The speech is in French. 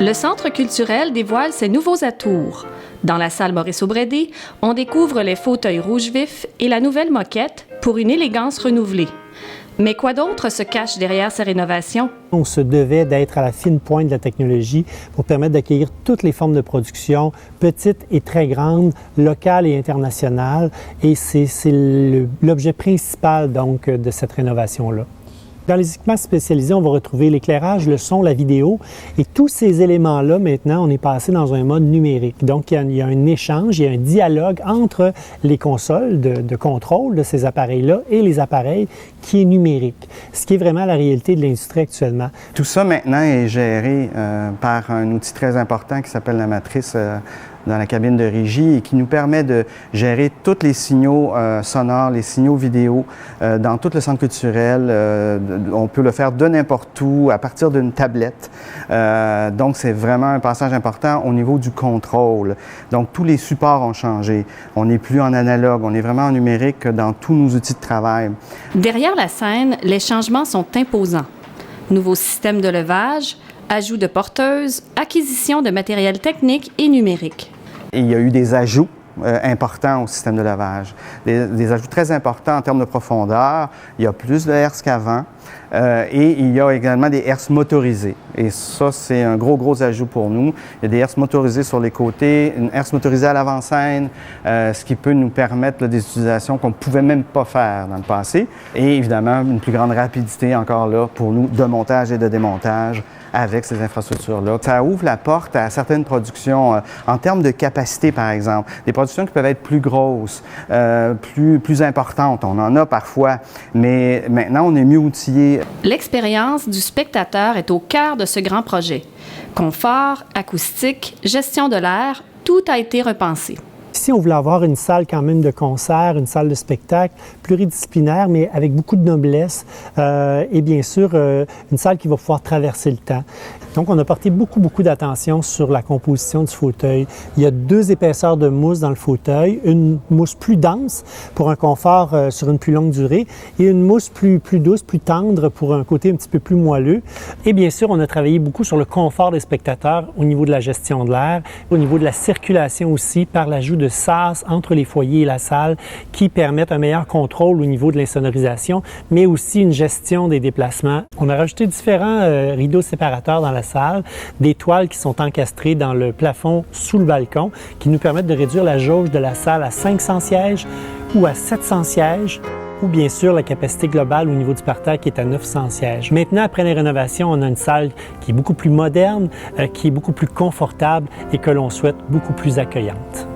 Le Centre culturel dévoile ses nouveaux atours. Dans la salle Maurice-Aubrédé, on découvre les fauteuils rouges vifs et la nouvelle moquette pour une élégance renouvelée. Mais quoi d'autre se cache derrière ces rénovations? On se devait d'être à la fine pointe de la technologie pour permettre d'accueillir toutes les formes de production, petites et très grandes, locales et internationales. Et c'est l'objet principal donc de cette rénovation-là. Dans les équipements spécialisés, on va retrouver l'éclairage, le son, la vidéo. Et tous ces éléments-là, maintenant, on est passé dans un mode numérique. Donc, il y a un échange, il y a un dialogue entre les consoles de contrôle de ces appareils-là et les appareils qui est numérique, ce qui est vraiment la réalité de l'industrie actuellement. Tout ça, maintenant, est géré par un outil très important qui s'appelle la matrice dans la cabine de régie et qui nous permet de gérer tous les signaux sonores, les signaux vidéo dans tout le centre culturel. On peut le faire de n'importe où, à partir d'une tablette. Donc, c'est vraiment un passage important au niveau du contrôle. Donc, tous les supports ont changé. On n'est plus en analogue, on est vraiment en numérique dans tous nos outils de travail. Derrière la scène, les changements sont imposants. Nouveau système de levage, ajout de porteuses, acquisition de matériel technique et numérique. Et il y a eu des ajouts importants au système de lavage. Des ajouts très importants en termes de profondeur. Il y a plus de herses qu'avant et il y a également des herses motorisées. Et ça, c'est un gros ajout pour nous. Il y a des herses motorisées sur les côtés, une herse motorisée à l'avant-scène, ce qui peut nous permettre des utilisations qu'on ne pouvait même pas faire dans le passé. Et évidemment, une plus grande rapidité encore là pour nous de montage et de démontage avec ces infrastructures-là. Ça ouvre la porte à certaines productions en termes de capacité, par exemple. Des productions qui peuvent être plus grosses, plus importantes. On en a parfois, mais maintenant, on est mieux outillé. L'expérience du spectateur est au cœur de ce grand projet. Confort, acoustique, gestion de l'air, tout a été repensé. Ici, on voulait avoir une salle quand même de concert, une salle de spectacle pluridisciplinaire, mais avec beaucoup de noblesse et bien sûr, une salle qui va pouvoir traverser le temps. Donc, on a porté beaucoup d'attention sur la composition du fauteuil. Il y a 2 épaisseurs de mousse dans le fauteuil, une mousse plus dense pour un confort sur une plus longue durée et une mousse plus douce, plus tendre pour un côté un petit peu plus moelleux. Et bien sûr, on a travaillé beaucoup sur le confort des spectateurs au niveau de la gestion de l'air, au niveau de la circulation aussi, par l'ajout de sas entre les foyers et la salle qui permettent un meilleur contrôle au niveau de l'insonorisation, mais aussi une gestion des déplacements. On a rajouté différents rideaux séparateurs dans la salle, des toiles qui sont encastrées dans le plafond sous le balcon, qui nous permettent de réduire la jauge de la salle à 500 sièges ou à 700 sièges, ou bien sûr la capacité globale au niveau du parterre qui est à 900 sièges. Maintenant, après les rénovations, on a une salle qui est beaucoup plus moderne, qui est beaucoup plus confortable et que l'on souhaite beaucoup plus accueillante.